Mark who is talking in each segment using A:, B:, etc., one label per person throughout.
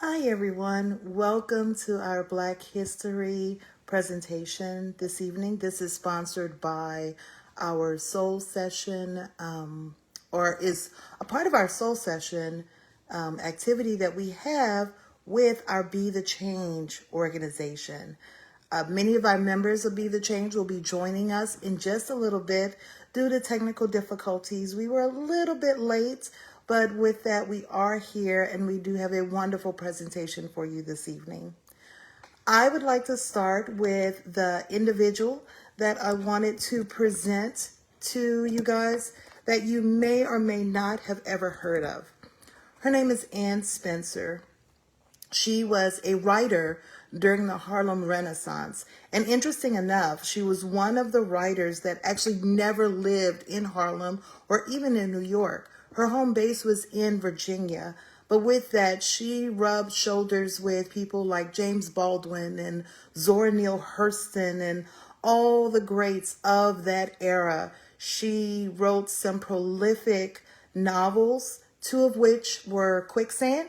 A: Hi, everyone. Welcome to our Black History presentation this evening. This is sponsored by our Soul Session, or is a part of our Soul Session activity that we have with our Be the Change organization. Many of our members of Be the Change will be joining us in just a little bit due to technical difficulties. We were a little bit late, but with that, we are here and we do have a wonderful presentation for you this evening. I would like to start with the individual that I wanted to present to you guys that you may or may not have ever heard of. Her name is Anne Spencer. She was a writer during the Harlem Renaissance. And interesting enough, she was one of the writers that actually never lived in Harlem or even in New York. Her home base was in Virginia. But with that, she rubbed shoulders with people like James Baldwin and Zora Neale Hurston and all the greats of that era. She wrote some prolific novels, two of which were Quicksand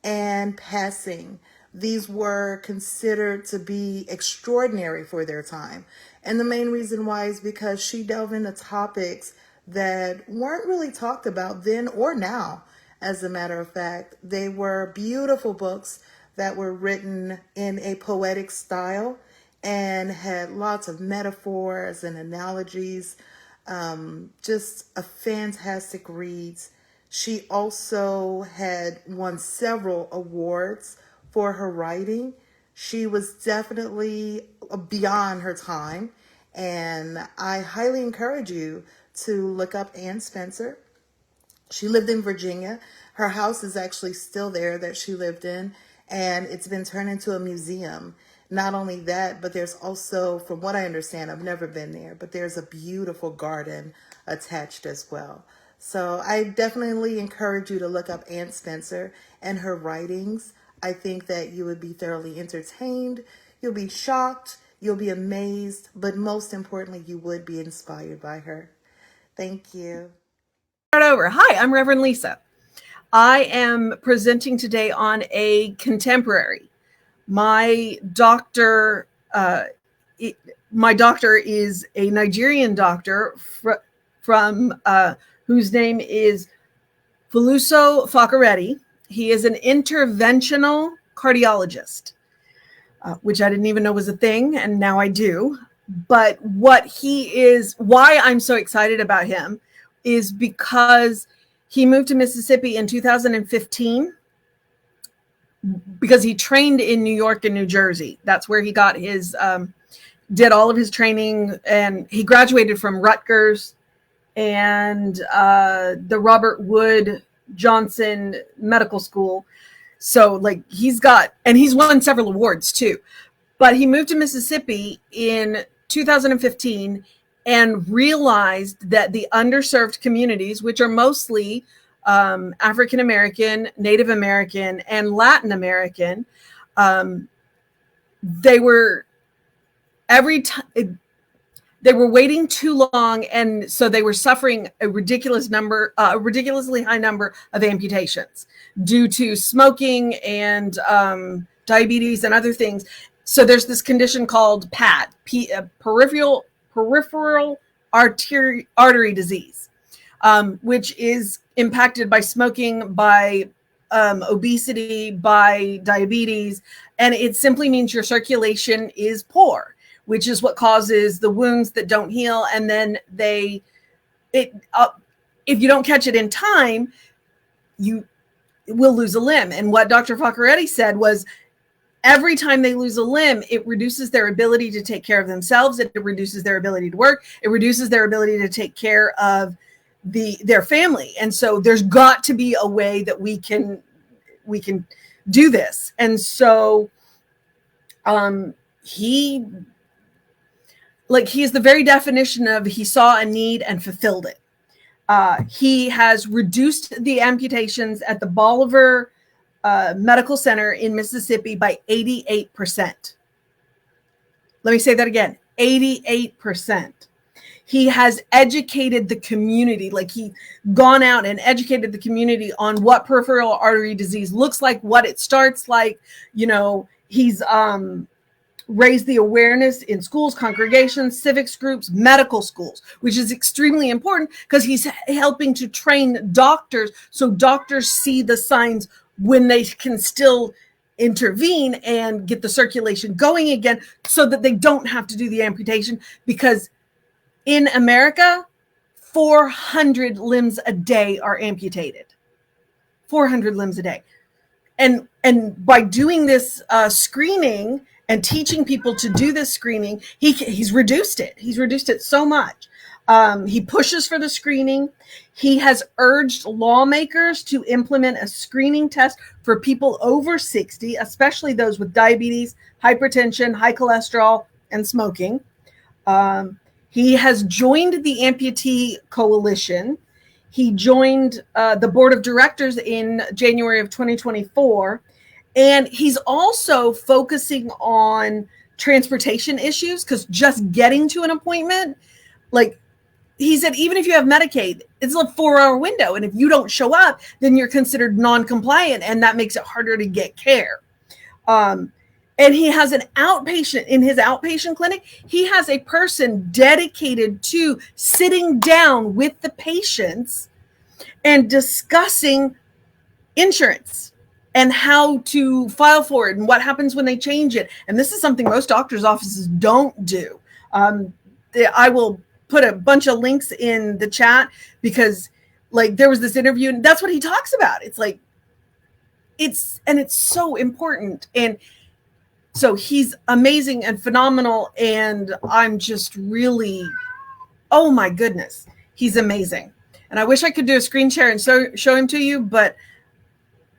A: and Passing. These were considered to be extraordinary for their time. And the main reason why is because she delved into topics that weren't really talked about then or now. As a matter of fact, they were beautiful books that were written in a poetic style and had lots of metaphors and analogies. Just a fantastic read. She also had won several awards for her writing. She was definitely beyond her time, and I highly encourage you to look up Anne Spencer. She lived in Virginia. Her house is actually still there that she lived in, and it's been turned into a museum. Not only that, but there's also, from what I understand, I've never been there, but there's a beautiful garden attached as well. So I definitely encourage you to look up Anne Spencer and her writings. I think that you would be thoroughly entertained, you'll be shocked, you'll be amazed, but most importantly, you would be inspired by her. Thank you.
B: Start over. Hi, I'm Reverend Lisa. I am presenting today on a contemporary. My doctor, my doctor is a Nigerian doctor from whose name is Feluso Fakoredi. He is an interventional cardiologist, which I didn't even know was a thing, and now I do. But what he is, why I'm so excited about him, is because he moved to Mississippi in 2015 because he trained in New York and New Jersey. That's where he got his, did all of his training, and he graduated from Rutgers and the Robert Wood Johnson Medical School. So like he's won several awards too. But he moved to Mississippi in 2015 and realized that the underserved communities, which are mostly African American, Native American, and Latin American, they were every time they were waiting too long, and so they were suffering a ridiculously high number of amputations due to smoking and diabetes and other things. So there's this condition called PAD, peripheral artery disease, which is impacted by smoking, by obesity, by diabetes, and it simply means your circulation is poor, which is what causes the wounds that don't heal. And then if you don't catch it in time, you will lose a limb. And what Dr. Fakoredi said was every time they lose a limb, it reduces their ability to take care of themselves. It reduces their ability to work. It reduces their ability to take care of their family. And so there's got to be a way that we can do this. And so he is the very definition of he saw a need and fulfilled it. He has reduced the amputations at the Bolivar Medical Center in Mississippi by 88%. Let me say that again, 88%. He has educated the community, like he gone out and educated the community on what peripheral artery disease looks like, what it starts like. You know, he's raised the awareness in schools, congregations, civics groups, medical schools, which is extremely important because he's helping to train doctors so doctors see the signs when they can still intervene and get the circulation going again so that they don't have to do the amputation. Because in America, 400 limbs a day are amputated. 400 limbs a day. And by doing this screening and teaching people to do this screening, he's reduced it. He's reduced it so much. He pushes for the screening. He has urged lawmakers to implement a screening test for people over 60, especially those with diabetes, hypertension, high cholesterol, and smoking. He has joined the Amputee Coalition. He joined the board of directors in January of 2024. And he's also focusing on transportation issues because just getting to an appointment, like he said, even if you have Medicaid, it's a 4-hour window. And if you don't show up, then you're considered non-compliant, and that makes it harder to get care. And he has an outpatient in his outpatient clinic. He has a person dedicated to sitting down with the patients and discussing insurance and how to file for it and what happens when they change it. And this is something most doctors' offices don't do. I will put a bunch of links in the chat because like there was this interview and that's what he talks about. It's like, it's so important. And so he's amazing and phenomenal. And I'm just really, oh my goodness, he's amazing. And I wish I could do a screen share and show him to you, but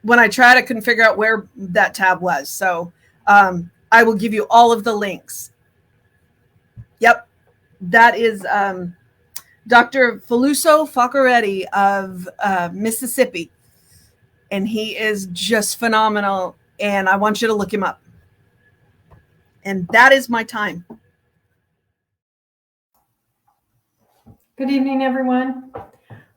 B: when I tried, I couldn't figure out where that tab was. So I will give you all of the links. Yep. That is Dr. Feluso Faccaretti of Mississippi. And he is just phenomenal. And I want you to look him up. And that is my time.
C: Good evening, everyone.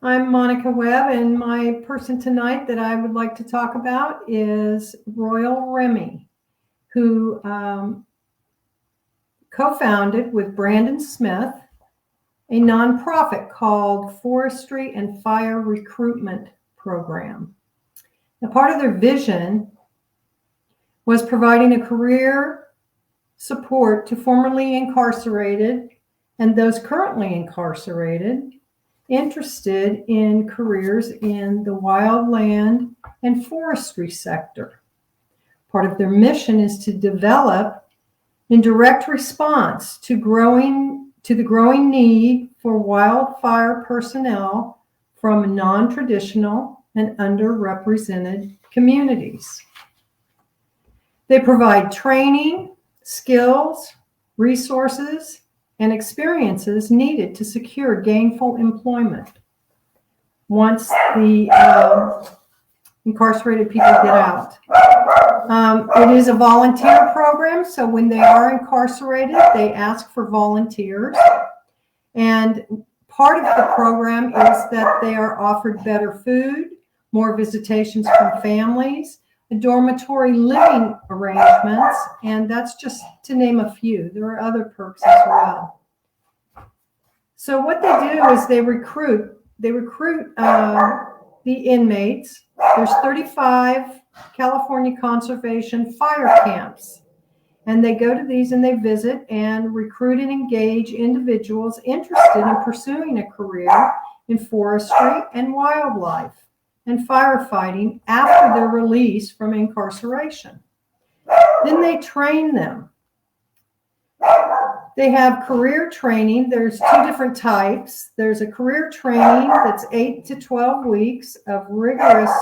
C: I'm Monica Webb, and my person tonight that I would like to talk about is Royal Remy, who co-founded with Brandon Smith a nonprofit called Forestry and Fire Recruitment Program. Now, part of their vision was providing a career support to formerly incarcerated and those currently incarcerated interested in careers in the wildland and forestry sector. Part of their mission is to develop in direct response to the growing need for wildfire personnel from non-traditional and underrepresented communities. They provide training, skills, resources, and experiences needed to secure gainful employment once the incarcerated people get out. It is a volunteer program, so when they are incarcerated, they ask for volunteers. And part of the program is that they are offered better food, more visitations from families, dormitory living arrangements, and that's just to name a few. There are other perks as well. So what they do is they recruit the inmates. There's 35 California conservation fire camps, and they go to these and they visit and recruit and engage individuals interested in pursuing a career in forestry and wildlife and firefighting after their release from incarceration. Then they train them. They have career training. There's two different types. There's a career training that's 8 to 12 weeks of rigorous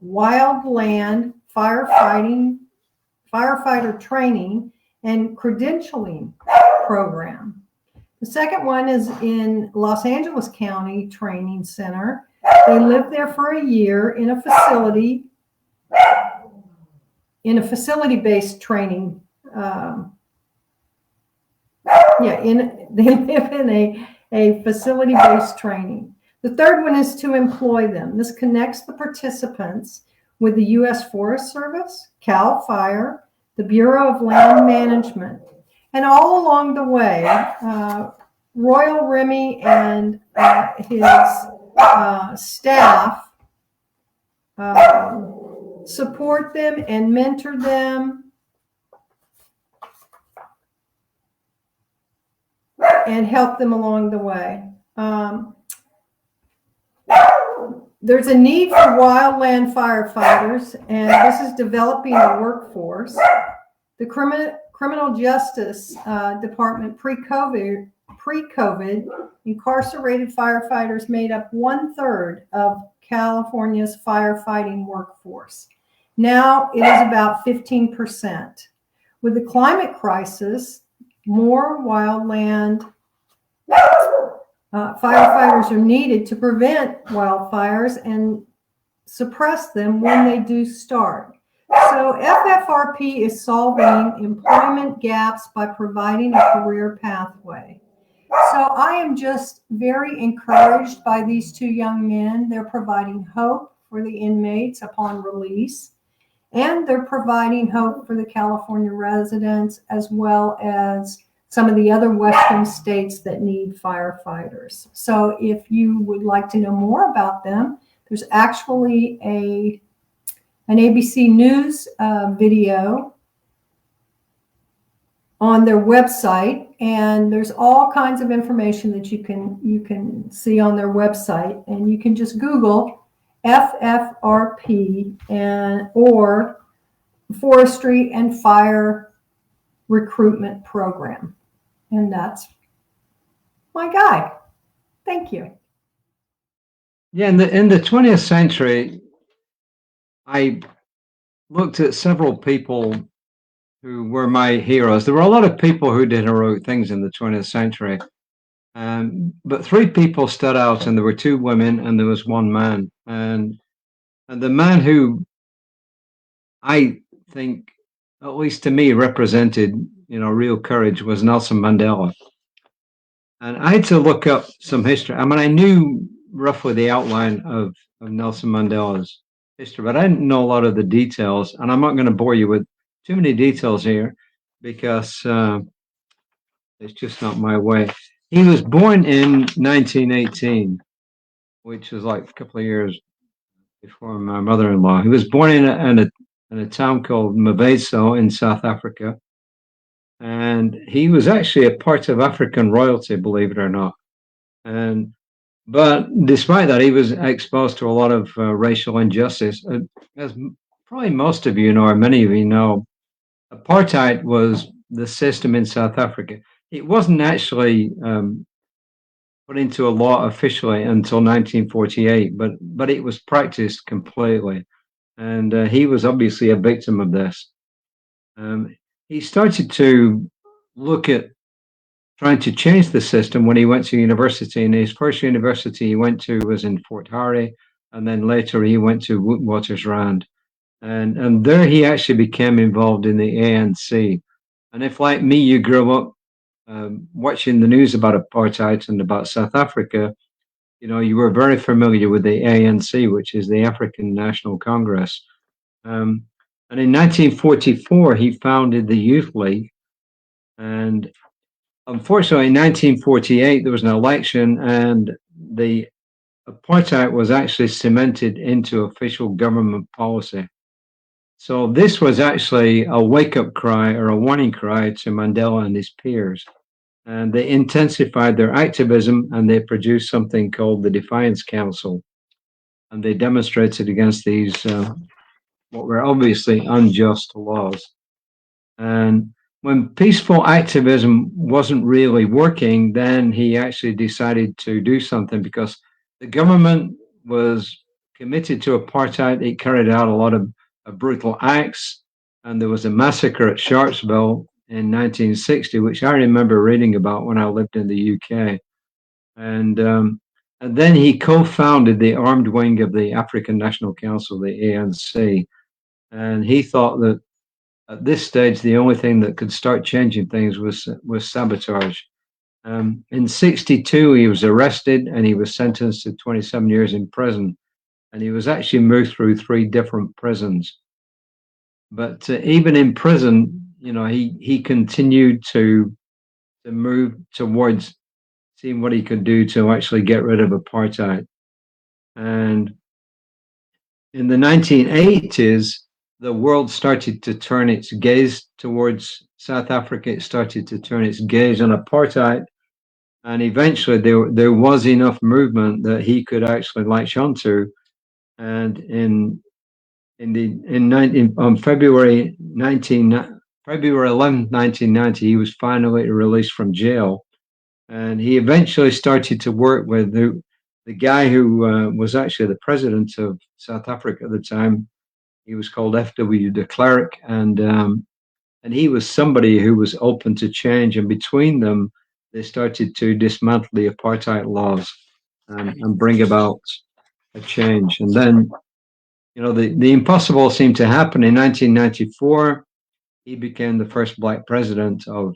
C: wildland firefighter training and credentialing program. The second one is in Los Angeles County Training Center. They live there for a year in a facility-based training. They live in a facility-based training. The third one is to employ them. This connects the participants with the U.S. Forest Service, CAL FIRE, the Bureau of Land Management. And all along the way, Royal Remy and his staff support them and mentor them and help them along the way. There's a need for wildland firefighters, and this is developing a workforce. The Criminal Justice Department pre-COVID, incarcerated firefighters made up 1/3 of California's firefighting workforce. Now it is about 15%. With the climate crisis, more wildland firefighters are needed to prevent wildfires and suppress them when they do start. So FFRP is solving employment gaps by providing a career pathway. So I am just very encouraged by these two young men. They're providing hope for the inmates upon release, and they're providing hope for the California residents as well as some of the other Western states that need firefighters. So if you would like to know more about them, there's actually an ABC News video on their website, and there's all kinds of information that you can see on their website, and you can just Google FFRP or Forestry and Fire Recruitment Program. And that's my guy. Thank you.
D: Yeah, in the 20th century, I looked at several people who were my heroes. There were a lot of people who did heroic things in the 20th century, but three people stood out, and there were two women, and there was one man. And the man who I think, at least to me, represented real courage was Nelson Mandela. And I had to look up some history. I mean, I knew roughly the outline of Nelson Mandela's history, but I didn't know a lot of the details. And I'm not going to bore you with too many details here because it's just not my way. He was born in 1918, which was like a couple of years before my mother-in-law. He was born in a town called Maveso in South Africa. And he was actually a part of African royalty, believe it or not. But despite that, he was exposed to a lot of racial injustice. As probably most of you know, or many of you know, apartheid was the system in South Africa. It wasn't actually put into a law officially until 1948, but it was practiced completely. And he was obviously a victim of this. He started to look at trying to change the system when he went to university. And his first university he went to was in Fort Hare, and then later he went to Witwatersrand. And there he actually became involved in the ANC. And if, like me, you grew up watching the news about apartheid and about South Africa, you were very familiar with the ANC, which is the African National Congress. And in 1944, he founded the Youth League. And unfortunately, in 1948, there was an election, and the apartheid was actually cemented into official government policy. So this was actually a wake-up cry or a warning cry to Mandela and his peers. And they intensified their activism, and they produced something called the Defiance Council. And they demonstrated against these what were obviously unjust laws. And when peaceful activism wasn't really working, then he actually decided to do something because the government was committed to apartheid. It carried out a lot of brutal acts, and there was a massacre at Sharpeville in 1960, which I remember reading about when I lived in the UK. And then he co-founded the armed wing of the African National Council, the ANC. And he thought that at this stage, the only thing that could start changing things was sabotage. In 62, he was arrested and he was sentenced to 27 years in prison. And he was actually moved through 3 different prisons. But even in prison, he continued to move towards seeing what he could do to actually get rid of apartheid. And in the 1980s, the world started to turn its gaze towards South Africa. It started to turn its gaze on apartheid. And eventually there was enough movement that he could actually latch onto. And on February 11th, 1990, he was finally released from jail. And he eventually started to work with the guy who was actually the president of South Africa at the time. He was called F.W. de Klerk, and he was somebody who was open to change. And between them, they started to dismantle the apartheid laws and bring about a change. And then, the impossible seemed to happen. In 1994, he became the first black president of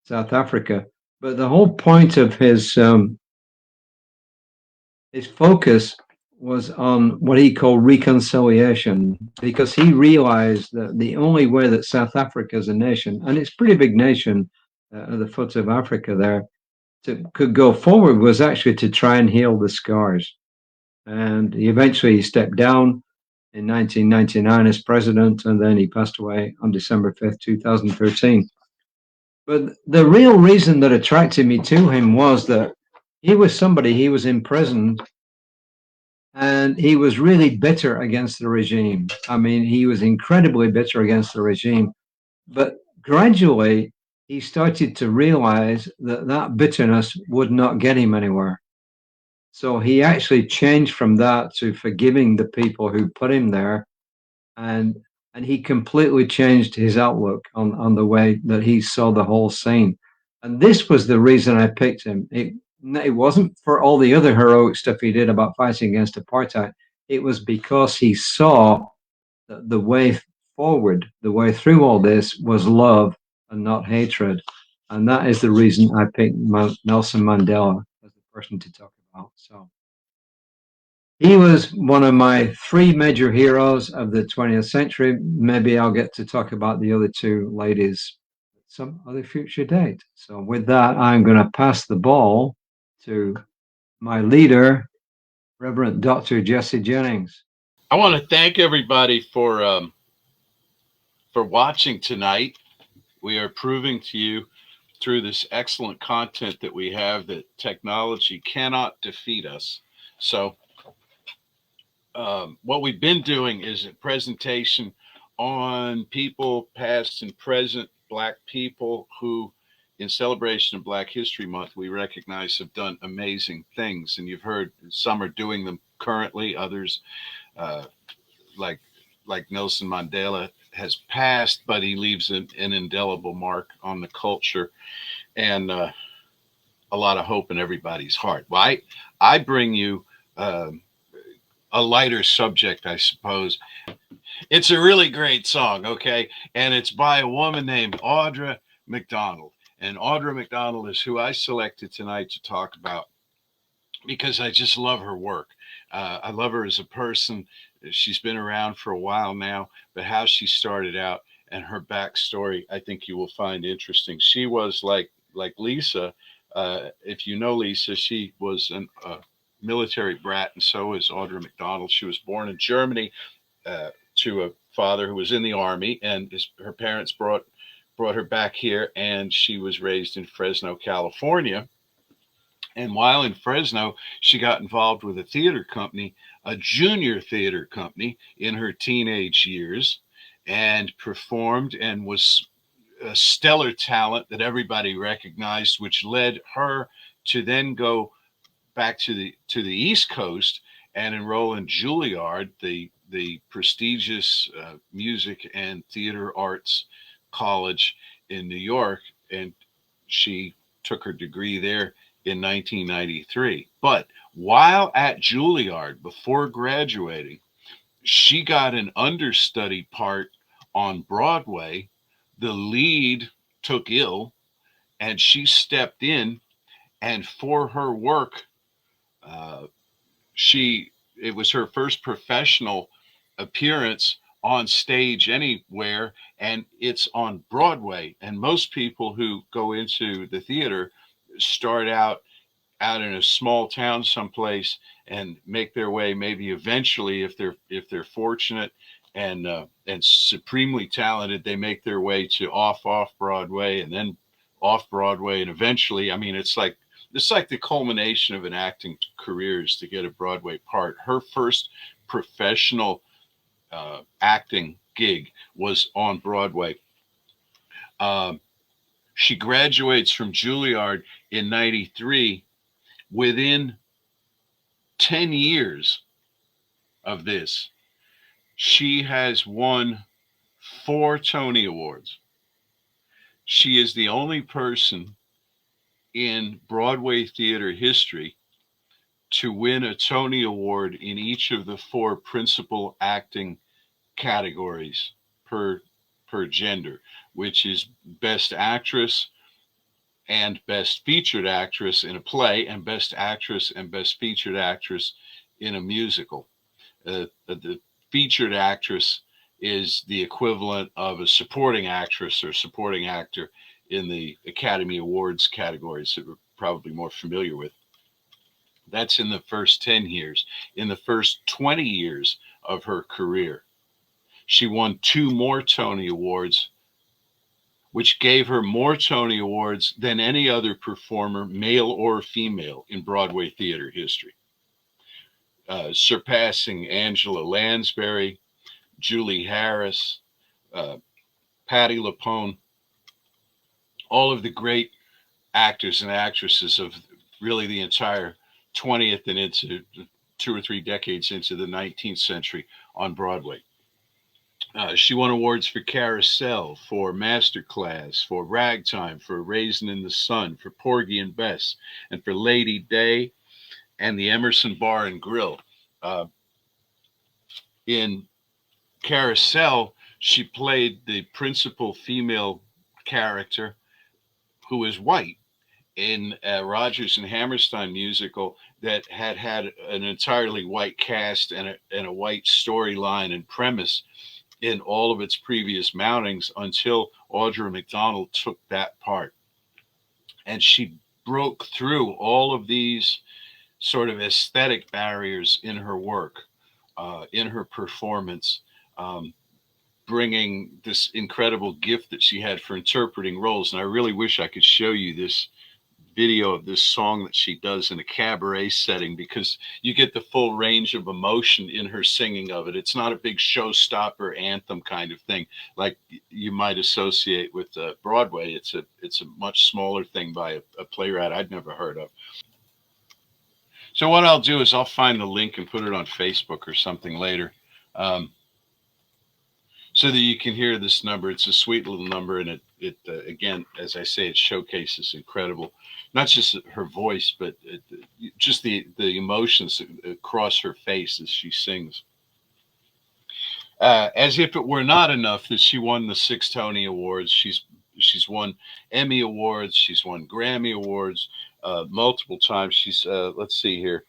D: South Africa. But the whole point of his focus was on what he called reconciliation, because he realized that the only way that South Africa as a nation, and it's a pretty big nation at the foot of Africa there, could go forward was actually to try and heal the scars. And he stepped down in 1999 as president, and then he passed away on December 5th, 2013. But the real reason that attracted me to him was that he was imprisoned, and he was really bitter against the regime. I mean, he was incredibly bitter against the regime. But gradually, he started to realize that bitterness would not get him anywhere. So he actually changed from that to forgiving the people who put him there, and he completely changed his outlook on the way that he saw the whole scene. And this was the reason I picked him. It wasn't for all the other heroic stuff he did about fighting against apartheid. It was because he saw that the way forward, the way through all this was love and not hatred. And that is the reason I picked Nelson Mandela as the person to talk about. So he was one of my 3 major heroes of the 20th century. Maybe I'll get to talk about the other 2 ladies at some other future date. So with that, I'm going to pass the ball to my leader, Reverend Dr. Jesse Jennings.
E: I want to thank everybody for watching tonight. We are proving to you through this excellent content that we have that technology cannot defeat us. So what we've been doing is a presentation on people past and present, Black people who, in celebration of Black History Month, we recognize have done amazing things. And you've heard some are doing them currently, others like Nelson Mandela has passed, but he leaves an indelible mark on the culture and a lot of hope in everybody's heart. Well, I bring you a lighter subject, I suppose. It's a really great song, okay? And it's by a woman named Audra McDonald. And Audra McDonald is who I selected tonight to talk about because I just love her work. I love her as a person. She's been around for a while now, but how she started out and her backstory, I think you will find interesting. She was like Lisa. If you know Lisa, she was a military brat, and so is Audra McDonald. She was born in Germany to a father who was in the army, and her parents brought her back here, and she was raised in Fresno, California. And while in Fresno, she got involved with a theater company, a junior theater company, in her teenage years, and performed and was a stellar talent that everybody recognized, which led her to then go back to the East Coast and enroll in Juilliard, the prestigious music and theater arts college in New York, and she took her degree there in 1993. But while at Juilliard, before graduating, she got an understudy part on Broadway. The lead took ill, and she stepped in, and for her work, it was her first professional appearance on stage anywhere, and it's on Broadway. And most people who go into the theater start out in a small town someplace and make their way, maybe eventually, if they're fortunate and supremely talented, they make their way to off Broadway, and then off Broadway, and eventually, I mean, it's like the culmination of an acting career is to get a Broadway part. Her first professional acting gig was on Broadway. She graduates from Juilliard in '93. Within 10 years of this, she has won 4 Tony Awards. She is the only person in Broadway theater history to win a Tony Award in each of the 4 principal acting categories per gender, which is Best Actress and Best Featured Actress in a play, and Best Actress and Best Featured Actress in a musical. The featured actress is the equivalent of a supporting actress or supporting actor in the Academy Awards categories that we're probably more familiar with. That's in the first 10 years. In the first 20 years of her career, she won 2 more Tony Awards, which gave her more Tony Awards than any other performer, male or female, in Broadway theater history, surpassing Angela Lansbury, Julie Harris, Patti LuPone, all of the great actors and actresses of really the entire 20th and into 2 or 3 decades into the 19th century on Broadway. She won awards for Carousel, for Masterclass, for Ragtime, for Raisin in the Sun, for Porgy and Bess, and for Lady Day and the Emerson Bar and Grill. In Carousel, she played the principal female character who is white in a Rodgers and Hammerstein musical that had an entirely white cast and a white storyline and premise in all of its previous mountings until Audra McDonald took that part. And she broke through all of these sort of aesthetic barriers in her work, in her performance, bringing this incredible gift that she had for interpreting roles. And I really wish I could show you this video of this song that she does in a cabaret setting, because you get the full range of emotion in her singing of it. It's not a big showstopper anthem kind of thing like you might associate with Broadway. It's a much smaller thing by a playwright I'd never heard of. So what I'll do is I'll find the link and put it on Facebook or something later, so that you can hear this number. It's a sweet little number, and it again, as I say, it showcases incredible, not just her voice, but just the emotions across her face as she sings. As if it were not enough that she won the 6 Tony Awards, she's won Emmy Awards, she's won Grammy Awards multiple times. She's let's see here,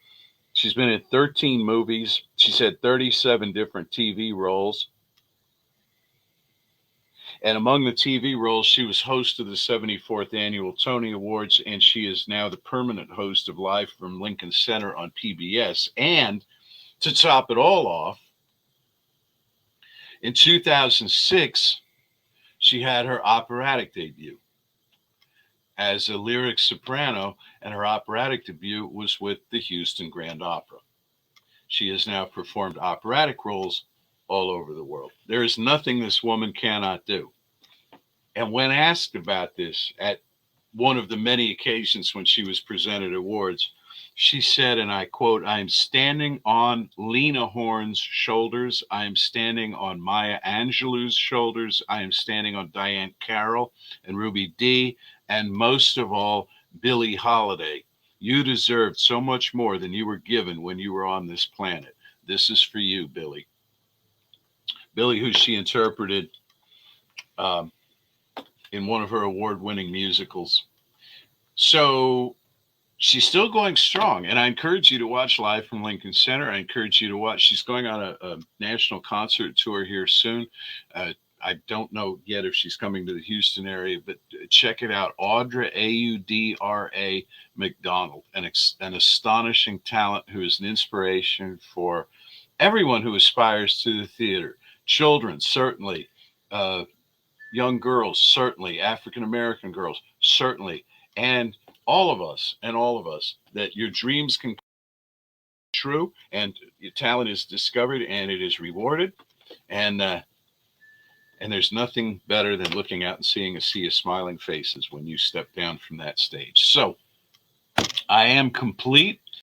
E: she's been in 13 movies. She's had 37 different TV roles. And among the TV roles, she was host of the 74th Annual Tony Awards, and she is now the permanent host of Live from Lincoln Center on PBS. And to top it all off, in 2006, she had her operatic debut as a lyric soprano, and her operatic debut was with the Houston Grand Opera. She has now performed operatic roles all over the world. There is nothing this woman cannot do. And when asked about this at one of the many occasions when she was presented awards, she said, and I quote, "I am standing on Lena Horne's shoulders. I am standing on Maya Angelou's shoulders. I am standing on Diane Carroll and Ruby Dee, and most of all, Billie Holiday. You deserved so much more than you were given when you were on this planet. This is for you, Billie." Billie, who she interpreted in one of her award-winning musicals, So she's still going strong, and I encourage you to watch Live from Lincoln Center. I encourage you to watch. She's going on a national concert tour here soon. I don't know yet if she's coming to the Houston area, but check it out. Audra, Audra McDonald, an astonishing talent who is an inspiration for everyone who aspires to the theater. Children, certainly. Young girls, certainly. African-American girls, certainly. And all of us, that your dreams can come true, and your talent is discovered and it is rewarded. And there's nothing better than looking out and seeing a sea of smiling faces when you step down from that stage. So I am complete.